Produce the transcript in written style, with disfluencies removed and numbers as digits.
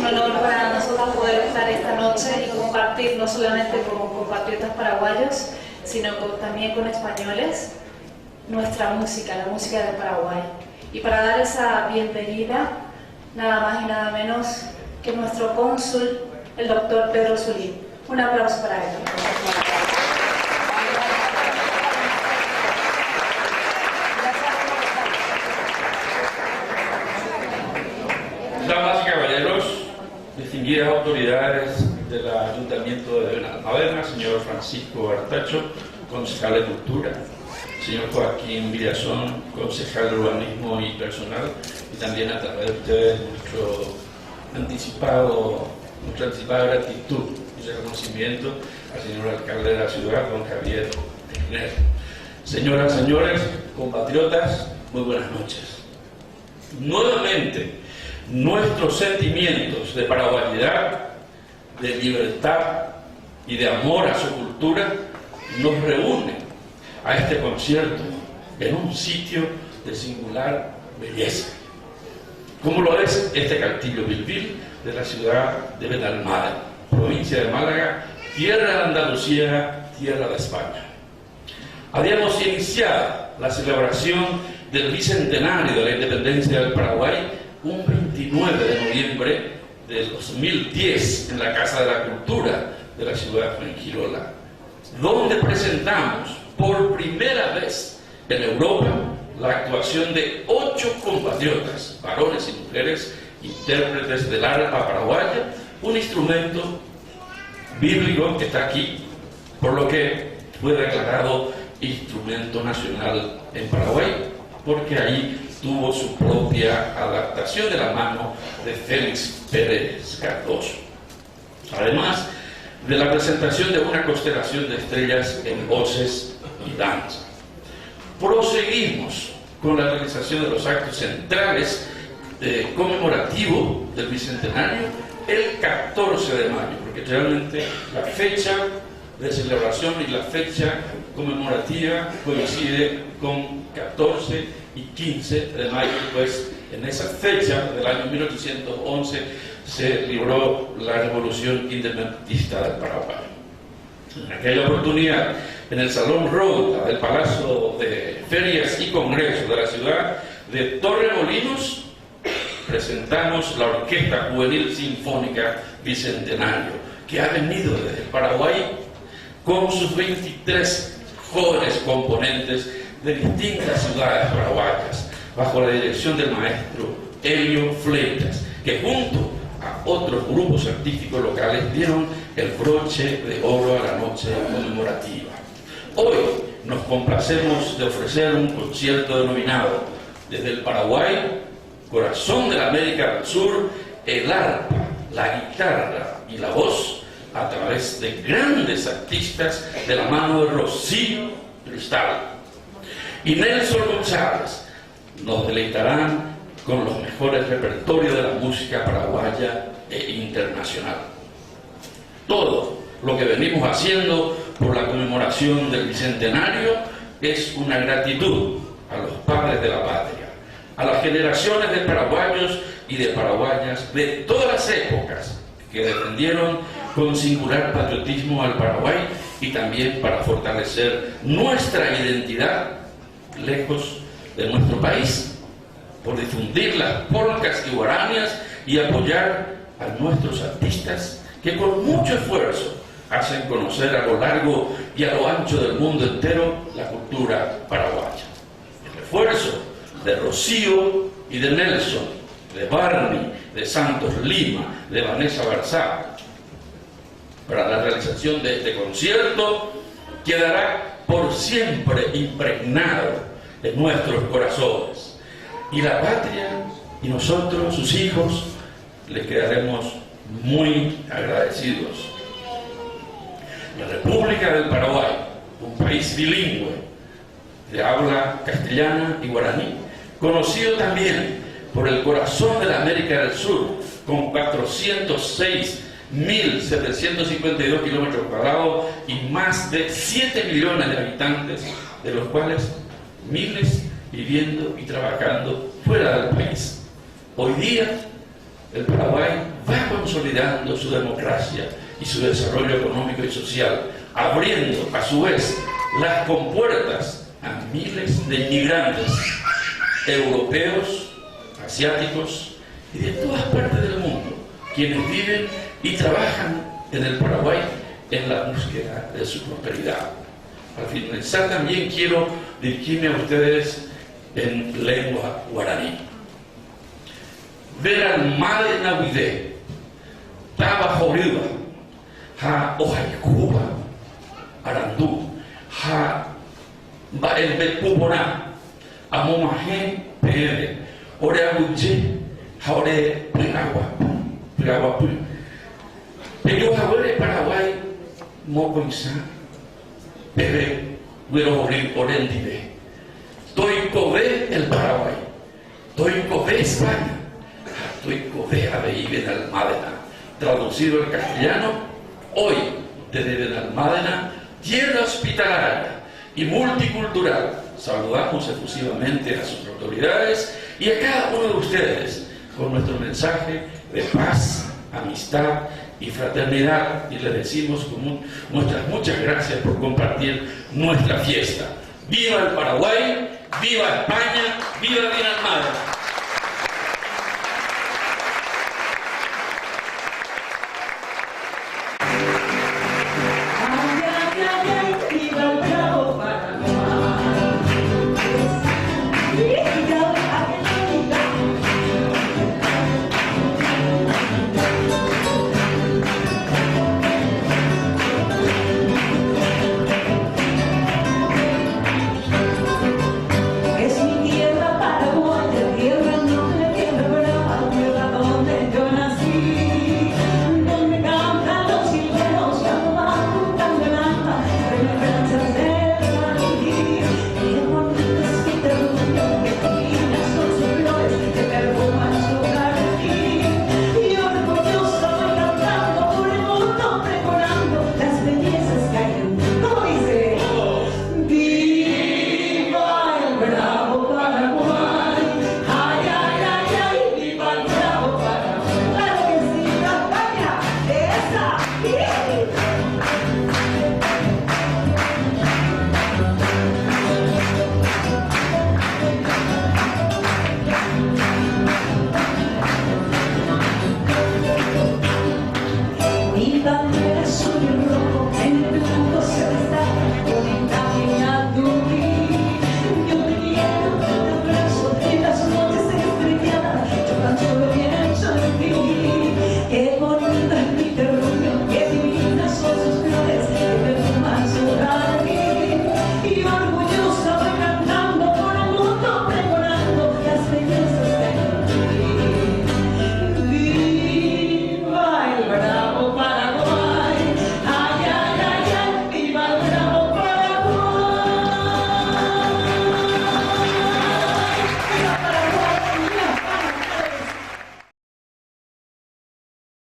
honor para nosotros poder estar esta noche y compartir, no solamente con compatriotas paraguayos, sino también con españoles, nuestra música, la música de Paraguay. Y para dar esa bienvenida, nada más y nada menos que nuestro cónsul, el doctor Pedro Zulín. Un aplauso para él. Damas y caballeros, distinguidas autoridades del Ayuntamiento de Benalmádena, señor Francisco Artacho, concejal de Cultura, señor Joaquín Villazón, concejal de Urbanismo y Personal, y también a través de ustedes nuestra anticipada gratitud y reconocimiento al señor alcalde de la ciudad, don Javier Tejner. Señoras, señores, compatriotas, muy buenas noches. Nuevamente, nuestros sentimientos de paraguayidad, de libertad y de amor a su cultura nos reúnen a este concierto en un sitio de singular belleza, como lo es este Castillo Bilbil de la ciudad de Benalmádena, provincia de Málaga, tierra de Andalucía, tierra de España. Habíamos iniciado la celebración del bicentenario de la independencia del Paraguay un 29 de noviembre del 2010 en la Casa de la Cultura de la ciudad de Fuengirola, donde presentamos por primera vez en Europa la actuación de 8 compatriotas, varones y mujeres, intérpretes del arpa paraguaya, un instrumento bíblico que está aquí, por lo que fue declarado instrumento nacional en Paraguay, porque ahí tuvo su propia adaptación de la mano de Félix Pérez Cardoso. Además de la presentación de una constelación de estrellas en voces y danza. Proseguimos con la realización de los actos centrales conmemorativos del Bicentenario el 14 de mayo, porque realmente la fecha de celebración y la fecha conmemorativa coincide con 14 y 15 de mayo, pues en esa fecha del año 1811 se libró la revolución independentista del Paraguay. En aquella oportunidad, en el Salón Ronda del Palacio de Ferias y Congresos de la ciudad de Torremolinos, presentamos la Orquesta Juvenil Sinfónica Bicentenario, que ha venido desde el Paraguay con sus 23 jóvenes componentes de distintas ciudades paraguayas, bajo la dirección del maestro Helio Fleitas, que junto a otros grupos artísticos locales dieron el broche de oro a la noche conmemorativa. Hoy nos complacemos de ofrecer un concierto denominado desde el Paraguay, corazón de la América del Sur, el arpa, la guitarra y la voz, a través de grandes artistas de la mano de Rocío Cristal y Nelson González. Nos deleitarán con los mejores repertorios de la música paraguaya e internacional. Todo lo que venimos haciendo por la conmemoración del Bicentenario es una gratitud a los padres de la patria, a las generaciones de paraguayos y de paraguayas de todas las épocas que defendieron con singular patriotismo al Paraguay y también para fortalecer nuestra identidad lejos de nuestro país, por difundir las polcas y guaranías y apoyar a nuestros artistas que con mucho esfuerzo hacen conocer a lo largo y a lo ancho del mundo entero la cultura paraguaya. El esfuerzo de Rocío y de Nelson, de Barney, de Santos Lima, de Vanessa Barzá, para la realización de este concierto quedará por siempre impregnado en nuestros corazones. Y la patria y nosotros, sus hijos, les quedaremos muy agradecidos. La República del Paraguay, un país bilingüe de habla castellana y guaraní, conocido también por el corazón de la América del Sur, con 406.752 kilómetros cuadrados y más de 7 millones de habitantes, de los cuales miles viviendo y trabajando fuera del país. Hoy día el Paraguay va consolidando su democracia y su desarrollo económico y social, abriendo a su vez las compuertas a miles de inmigrantes europeos, asiáticos y de todas partes del mundo, quienes viven y trabajan en el Paraguay en la búsqueda de su prosperidad. Al finalizar también quiero dirigirme a ustedes en lengua guaraní. Ver al mar de Navidad, Taba Joriba, Ha Ojaikuba, Arandú, Ha El Betpupona, Amomaje Pere, Ore Aguche, Jaore Pregagua, Pero Jaure Paraguay, Mocoinsa, Pere, Güero Orendive, Toicové el Paraguay, Toicové España, Toicové Abeí Benalmádena, traducido al castellano, hoy desde Benalmádena, tierra hospitalaria y multicultural, saludamos efusivamente a sus autoridades y a cada uno de ustedes con nuestro mensaje de paz, amistad y fraternidad, y les decimos nuestras muchas gracias por compartir nuestra fiesta. ¡Viva el Paraguay! ¡Viva España! ¡Viva Benalmádena!